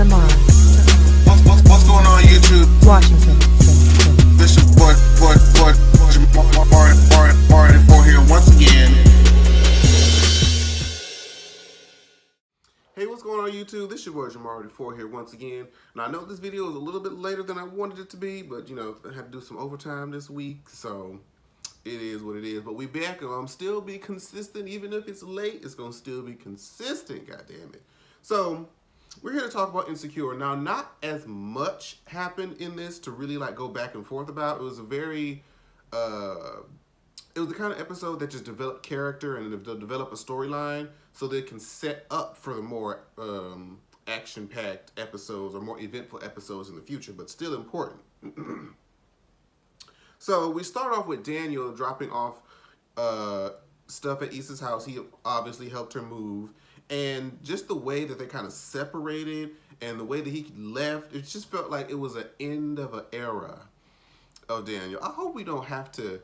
Shamar. What's going on YouTube? Washington. This is Marty 4 here once again. Hey, what's going on YouTube? This is your boy Jamari 4 here once again. Now I know this video is a little bit later than I wanted it to be, but you know, I had to do some overtime this week, so it is what it is. But we back and I'm still be consistent. Even if it's late, it's gonna still be consistent, god damn it. So we're here to talk about Insecure. Now, not as much happened in this to really like go back and forth about. It was a very it was the kind of episode that just developed character and develop a storyline so they can set up for the more action-packed episodes or more eventful episodes in the future, but still important. So we start off with Daniel dropping off stuff at Issa's house. He obviously helped her move. And just the way that they kind of separated and the way that he left, it just felt like it was an end of an era of Daniel. I hope we don't have to,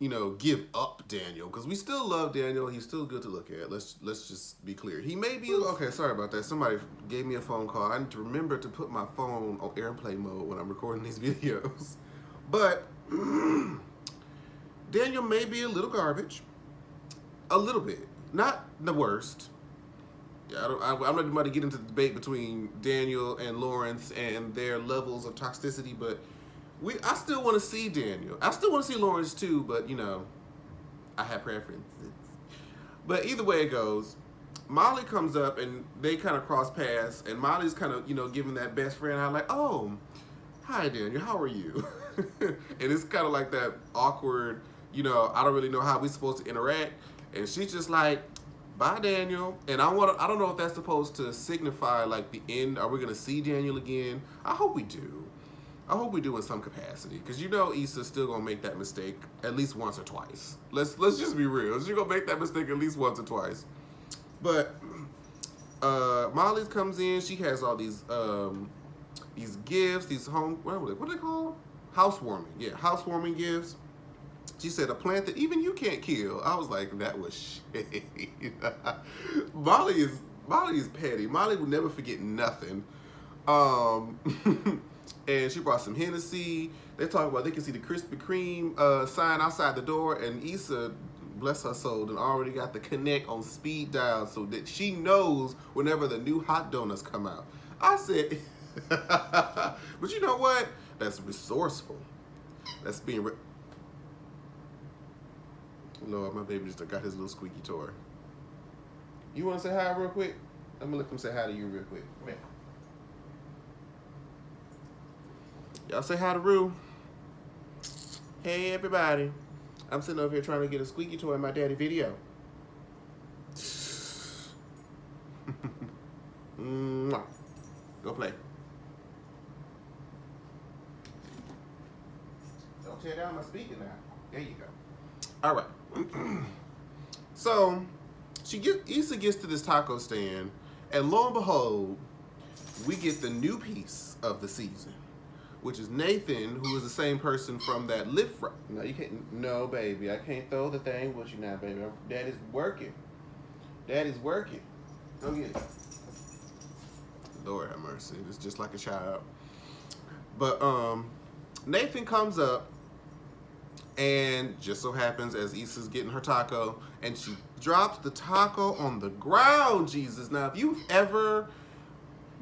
you know, give up Daniel, because we still love Daniel. He's still good to look at. Let's just be clear. He may be, okay, sorry about that. Somebody gave me a phone call. I need to remember to put my phone on airplane mode when I'm recording these videos. But Daniel may be a little garbage. A little bit. Not the worst. Yeah, I'm not about to get into the debate between Daniel and Lawrence and their levels of toxicity, but I still want to see Daniel. I still want to see Lawrence too, but you know, I have preferences. But either way it goes, Molly comes up and they kind of cross paths, and Molly's kind of, you know, giving that best friend out like, oh, hi Daniel, how are you? And it's kind of like that awkward, you know, I don't really know how we're supposed to interact, and she's just like, bye Daniel. And I don't know if that's supposed to signify like the end. Are we gonna see Daniel again? I hope we do. I hope we do in some capacity, because you know Issa's still gonna make that mistake at least once or twice. Let's just be real. She's gonna make that mistake at least once or twice. But Molly comes in. She has all these gifts, these what are they called? Housewarming. Yeah, housewarming gifts. She said, a plant that even you can't kill. I was like, that was shade. Molly is petty. Molly will never forget nothing. And she brought some Hennessy. They talk about they can see the Krispy Kreme sign outside the door, and Issa, bless her soul, and already got the Connect on speed dial so that she knows whenever the new hot donuts come out. I said, but you know what? That's resourceful. That's being Lord, my baby just got his little squeaky toy. You want to say hi real quick? I'm gonna let them say hi to you real quick. Come here. Y'all say hi to Rue. Hey everybody. I'm sitting over here trying to get a squeaky toy in my daddy video. Go play. Don't tear down my speaker now. There you go. All right. So Issa gets to this taco stand, and lo and behold, we get the new piece of the season, which is Nathan, who is the same person from that lift ride. No, you can't. No, baby, I can't throw the thing with you now, baby. Daddy's working. Daddy's working. Go get it. Lord have mercy. It's just like a child. But Nathan comes up, and just so happens as Issa's getting her taco, and she drops the taco on the ground, Jesus. Now, if you've ever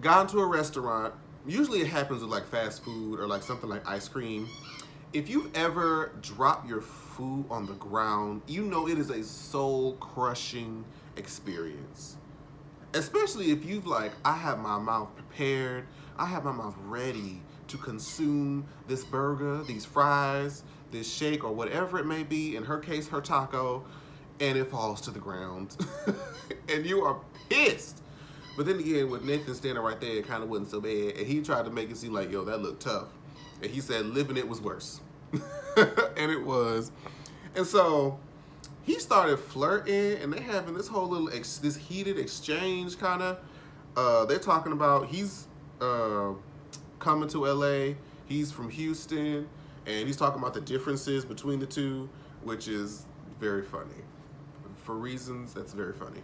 gone to a restaurant, usually it happens with like fast food or like something like ice cream. If you've ever dropped your food on the ground, you know it is a soul-crushing experience. Especially if you've like, I have my mouth prepared, I have my mouth ready to consume this burger, these fries, this shake, or whatever it may be, in her case, her taco, and it falls to the ground. And you are pissed. But then again, with Nathan standing right there, it kind of wasn't so bad. And he tried to make it seem like, yo, that looked tough. And he said living it was worse. And it was. And so he started flirting, and they're having this whole little, this heated exchange kind of. They're talking about he's coming to LA. He's from Houston. And he's talking about the differences between the two, which is very funny. for reasons that's very funny.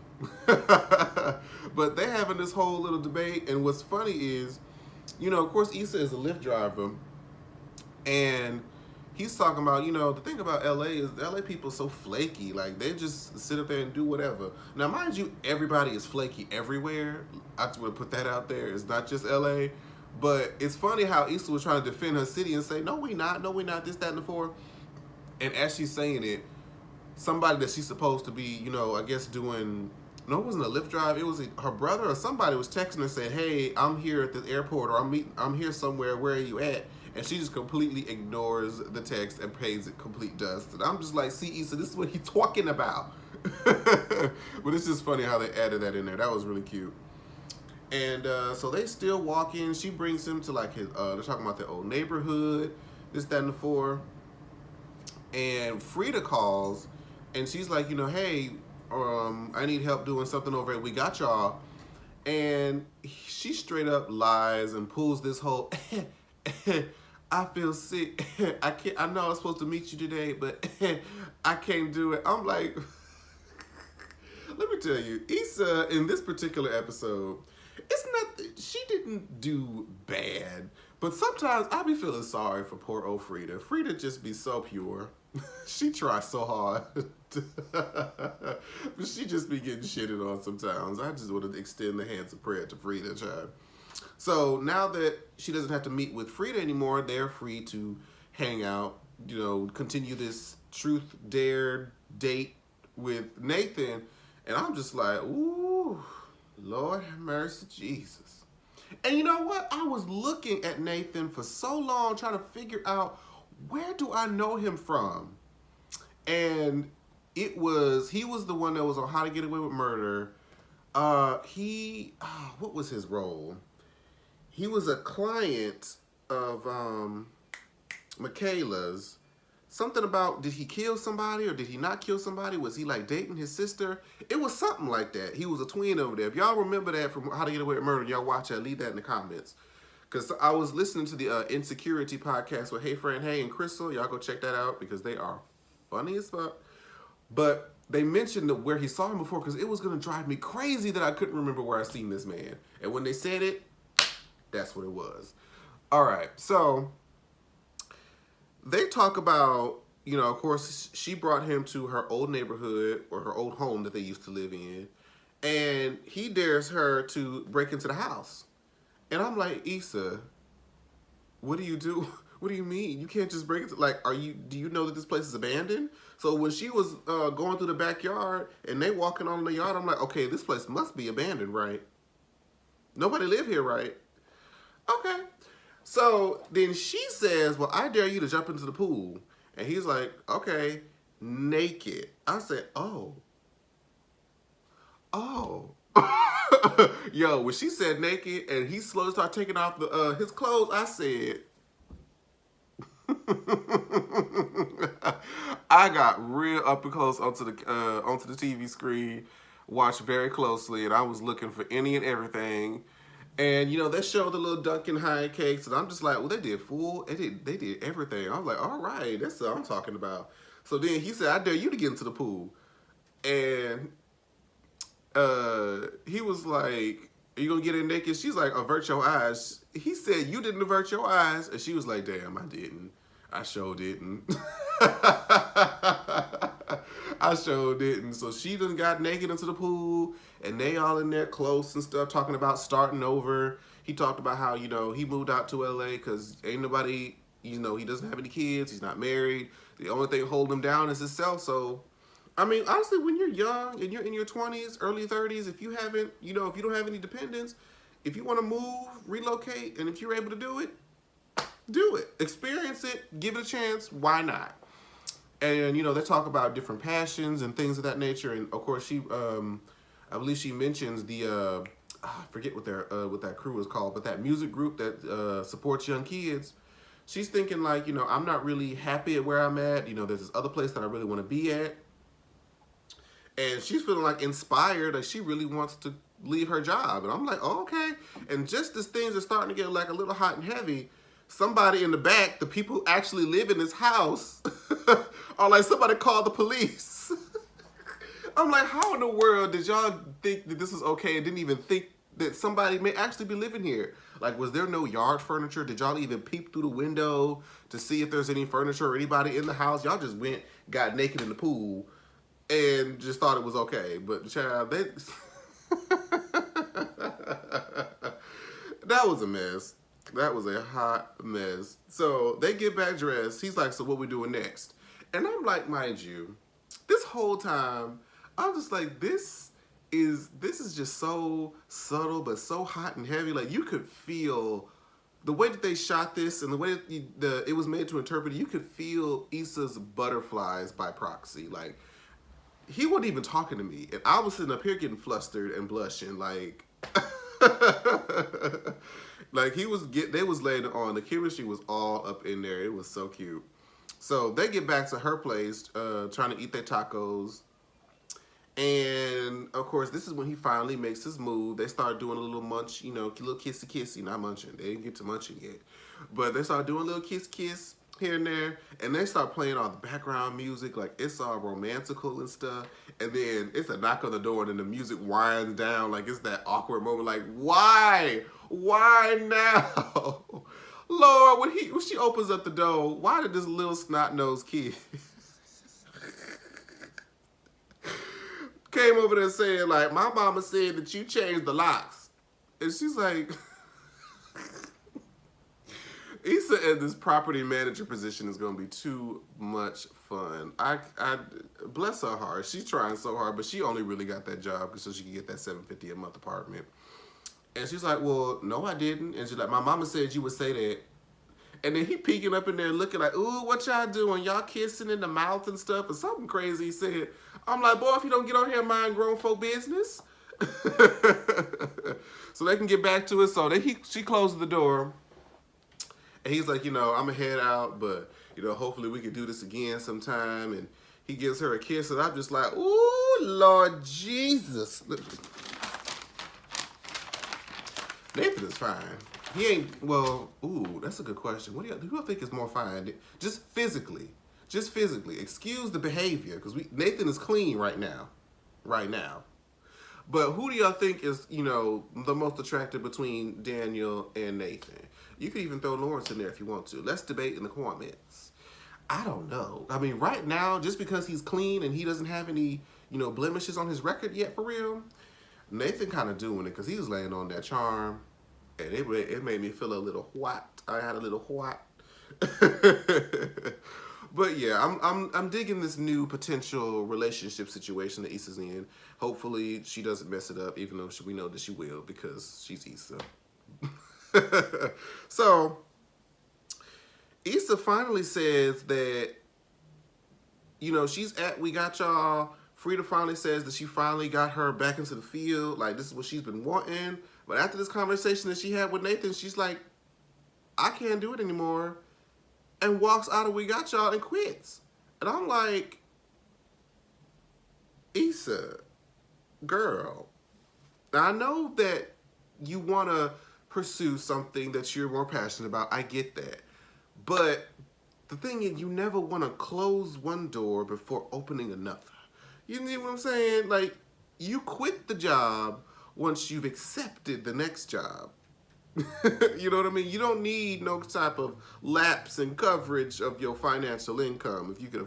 But they're having this whole little debate, and what's funny is, of course, Issa is a Lyft driver, and he's talking about, the thing about LA is LA people are so flaky. Like, they just sit up there and do whatever. Now, mind you, everybody is flaky everywhere. I just want to put that out there. It's not just LA. But it's funny how Issa was trying to defend her city and say, no, we not, this, that, and the fourth. And as she's saying it, somebody that she's supposed to be, I guess doing, no, it wasn't a Lyft drive. It was her brother or somebody was texting her saying, hey, I'm here at the airport, or I'm here somewhere. Where are you at? And she just completely ignores the text and pays it complete dust. And I'm just like, see, Issa, this is what he's talking about. But it's just funny how they added that in there. That was really cute. And so they still walking. She brings him to like his, they're talking about their old neighborhood, this, that, and the four. And Frida calls, and she's like, hey, I need help doing something over at We Got Y'all. And she straight up lies and pulls this whole, I feel sick. I know I was supposed to meet you today, but I can't do it. I'm like, let me tell you, Issa in this particular episode, she didn't do bad, but sometimes I be feeling sorry for poor old Frida. Frida just be so pure. She tries so hard. But she just be getting shitted on sometimes. I just want to extend the hands of prayer to Frida, child. So now that she doesn't have to meet with Frida anymore, they're free to hang out, continue this truth dare date with Nathan. And I'm just like, ooh, Lord have mercy, Jesus. And you know what? I was looking at Nathan for so long trying to figure out, where do I know him from? And he was the one that was on How to Get Away with Murder. What was his role? He was a client of Michaela's. Something about, did he kill somebody or did he not kill somebody? Was he like dating his sister? It was something like that. He was a twin over there. If y'all remember that from How to Get Away with Murder, y'all watch that, leave that in the comments. Because I was listening to the Insecurity podcast with Hey Friend Hey and Crystal. Y'all go check that out because they are funny as fuck. But they mentioned where he saw him before because it was going to drive me crazy that I couldn't remember where I seen this man. And when they said it, that's what it was. All right, so they talk about, of course, she brought him to her old neighborhood or her old home that they used to live in. And he dares her to break into the house. And I'm like, Issa, what do you do? What do you mean? You can't just break it. Like, do you know that this place is abandoned? So when she was going through the backyard and they walking on the yard, I'm like, okay, this place must be abandoned, right? Nobody live here, right? Okay. So then she says, well, I dare you to jump into the pool. And he's like, okay, naked. I said, oh. Yo, when she said naked and he slowly started taking off his clothes, I said, I got real up and close onto the TV screen, watched very closely, and I was looking for any and everything. And they showed the little Duncan High cakes, and I'm just like, well, they did everything. I was like, all right, that's what I'm talking about. So then he said, I dare you to get into the pool. And he was like, are you gonna get in naked? She's like, avert your eyes. He said, you didn't avert your eyes. And she was like, damn, I didn't. I sure didn't. I sure didn't. So she done got naked into the pool, and they all in there close and stuff, talking about starting over. He talked about how, he moved out to LA because ain't nobody, he doesn't have any kids. He's not married. The only thing holding him down is himself. So, I mean, honestly, when you're young and you're in your 20s, early 30s, if you haven't, if you don't have any dependents, if you want to move, relocate, and if you're able to do it, do it. Experience it. Give it a chance. Why not? And, they talk about different passions and things of that nature. And, of course, she, I believe she mentions the, I forget what that crew is called, but that music group that supports young kids. She's thinking, like, I'm not really happy at where I'm at. There's this other place that I really want to be at. And she's feeling, like, inspired. Like, she really wants to leave her job. And I'm like, oh, okay. And just as things are starting to get, like, a little hot and heavy, somebody in the back, the people who actually live in this house, are like, somebody call the police. I'm like, how in the world did y'all think that this is okay and didn't even think that somebody may actually be living here? Like, was there no yard furniture? Did y'all even peep through the window to see if there's any furniture or anybody in the house? Y'all just went, got naked in the pool, and just thought it was okay. But child, they that was a mess. That was a hot mess. So they get back dressed. He's like, so what we doing next? And I'm like, mind you, this whole time, I'm just like, this is just so subtle, but so hot and heavy. Like, you could feel the way that they shot this and the way that it was made to interpret it. You could feel Issa's butterflies by proxy. Like, he wasn't even talking to me, and I was sitting up here getting flustered and blushing. Like, like they was laying on. The chemistry was all up in there. It was so cute. So they get back to her place, trying to eat their tacos. And, of course, this is when he finally makes his move. They start doing a little munch, you know, a little kissy-kissy. Not munching. They didn't get to munching yet. But they start doing a little kiss-kiss here and there. And they start playing all the background music. Like, it's all romantical and stuff. And then it's a knock on the door, and then the music winds down. Like, it's that awkward moment. Like, why? Why now? Lord, when she opens up the door, why did this little snot-nosed kid came over there saying, like, my mama said that you changed the locks. And she's like, Issa in this property manager position is going to be too much fun. I bless her heart. She's trying so hard, but she only really got that job so she could get that $750 a month apartment. And she's like, well, no, I didn't. And she's like, my mama said you would say that. And then he peeking up in there looking like, ooh, what y'all doing? Y'all kissing in the mouth and stuff? Or something crazy he said. I'm like, boy, if you don't get on here and mind grown folk business. So they can get back to it. So she closes the door. And he's like, you know, I'm going to head out. But, you know, hopefully we can do this again sometime. And he gives her a kiss. And I'm just like, ooh, Lord Jesus. Nathan is fine. He ain't, well, ooh, that's a good question. Who do you think is more fine? Just physically. Just physically. Excuse the behavior, because Nathan is clean right now. Right now. But who do y'all think is, you know, the most attractive between Daniel and Nathan? You could even throw Lawrence in there if you want to. Let's debate in the comments. I don't know. I mean, right now, just because he's clean and he doesn't have any, you know, blemishes on his record yet for real, Nathan kind of doing it because he was laying on that charm. And it made me feel a little what. I had a little what. But yeah, I'm digging this new potential relationship situation that Issa's in. Hopefully she doesn't mess it up, even though we know that she will because she's Issa. So Issa finally says that, you know, we got y'all. Frida finally says that she finally got her back into the field. Like, this is what she's been wanting. But after this conversation that she had with Nathan, she's like, I can't do it anymore. And walks out of We Got Y'all and quits. And I'm like, Issa, girl, I know that you want to pursue something that you're more passionate about. I get that. But the thing is, you never want to close one door before opening another. You know what I'm saying? Like, you quit the job once you've accepted the next job. You know what I mean? You don't need no type of lapse in coverage of your financial income if you can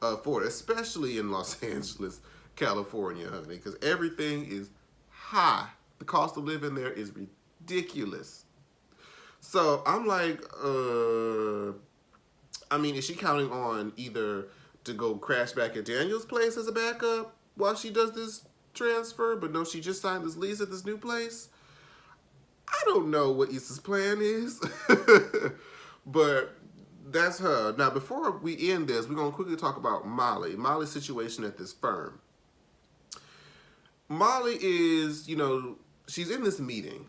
afford it, especially in Los Angeles, California, honey, because everything is high. The cost of living there is ridiculous. So I'm like, I mean, is she counting on either to go crash back at Daniel's place as a backup while she does this transfer, but no, she just signed this lease at this new place? I don't know what Issa's plan is, but that's her. Now, before we end this, we're going to quickly talk about Molly's situation at this firm. Molly is, you know, she's in this meeting,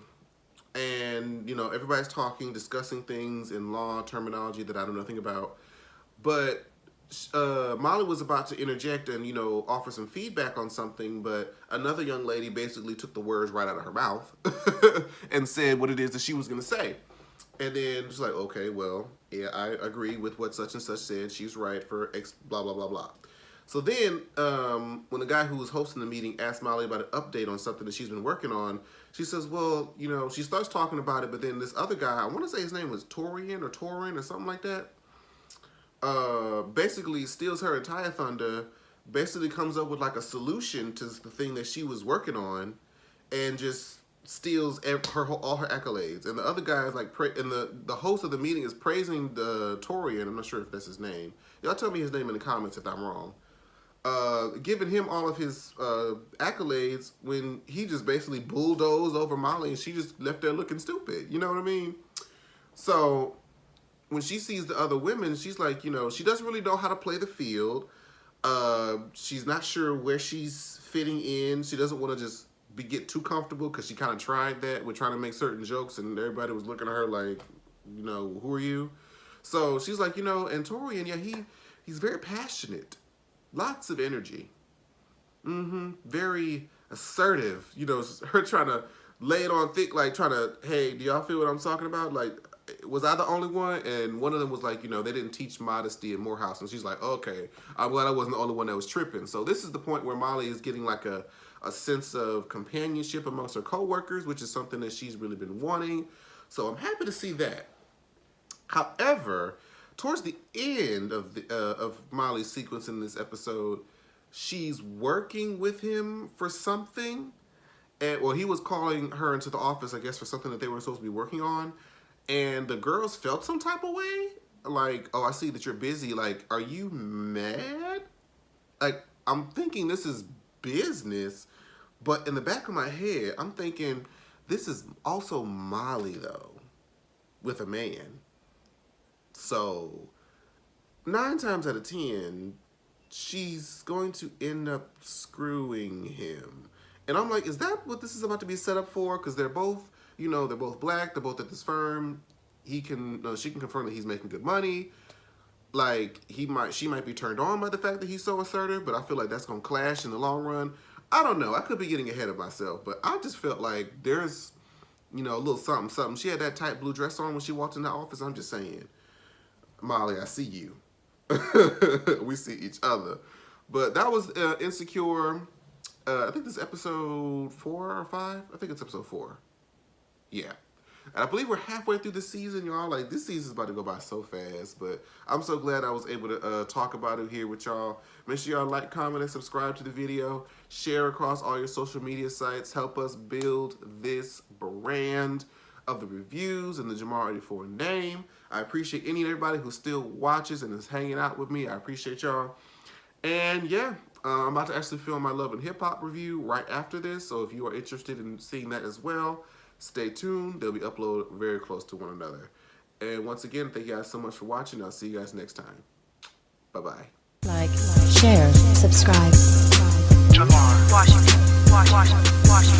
and, you know, everybody's talking, discussing things in law terminology that I know nothing about, but Molly was about to interject and, you know, offer some feedback on something, but another young lady basically took the words right out of her mouth and said what it is that she was going to say. And then she's like, okay, well, yeah, I agree with what such and such said. She's right for X, blah, blah, blah, blah. So then, when the guy who was hosting the meeting asked Molly about an update on something that she's been working on, she says, well, you know, she starts talking about it, but then this other guy, I want to say his name was Torin or something like that, basically steals her entire thunder, basically comes up with like a solution to the thing that she was working on, and just steals all her accolades. And the other guy is like, and the host of the meeting is praising the Torian. I'm not sure if that's his name. Y'all tell me his name in the comments if I'm wrong. Giving him all of his accolades when he just basically bulldozed over Molly and she just left there looking stupid. You know what I mean? So when she sees the other women, she's like, you know, she doesn't really know how to play the field. She's not sure where she's fitting in. She doesn't want to just get too comfortable because she kind of tried that with trying to make certain jokes and everybody was looking at her like, you know, who are you? So she's like, you know, and Torian, yeah, he's very passionate. Lots of energy. Very assertive. You know, her trying to lay it on thick, like trying to, hey, do y'all feel what I'm talking about? Like, was I the only one? And one of them was like, you know, they didn't teach modesty in Morehouse. And she's like, okay, I'm glad I wasn't the only one that was tripping. So this is the point where Molly is getting like a sense of companionship amongst her coworkers, which is something that she's really been wanting. So I'm happy to see that. However, towards the end of Molly's sequence in this episode, she's working with him for something. And well, he was calling her into the office, I guess, for something that they were supposed to be working on. And the girls felt some type of way. Like, oh, I see that you're busy. Like, are you mad? Like, I'm thinking this is business. But in the back of my head, I'm thinking this is also Molly, though, with a man. So 9 times out of 10, she's going to end up screwing him. And I'm like, is that what this is about to be set up for? Because they're both, you know, they're both black. They're both at this firm. She can confirm that he's making good money. Like, she might be turned on by the fact that he's so assertive, but I feel like that's going to clash in the long run. I don't know. I could be getting ahead of myself, but I just felt like there's, you know, a little something. She had that tight blue dress on when she walked in the office. I'm just saying, Molly, I see you. We see each other. But that was Insecure. I think this is episode 4 or 5. I think it's episode 4. Yeah. And I believe we're halfway through the season, y'all. Like, this season's about to go by so fast. But I'm so glad I was able to talk about it here with y'all. Make sure y'all like, comment, and subscribe to the video. Share across all your social media sites. Help us build this brand of the reviews and the Jamar84 name. I appreciate any and everybody who still watches and is hanging out with me. I appreciate y'all. And yeah, I'm about to actually film my Love and Hip Hop review right after this. So if you are interested in seeing that as well, stay tuned. They'll be uploaded very close to one another. And once again, thank you guys so much for watching. I'll see you guys next time. Bye-bye. Like, share, subscribe. Jamar Washington.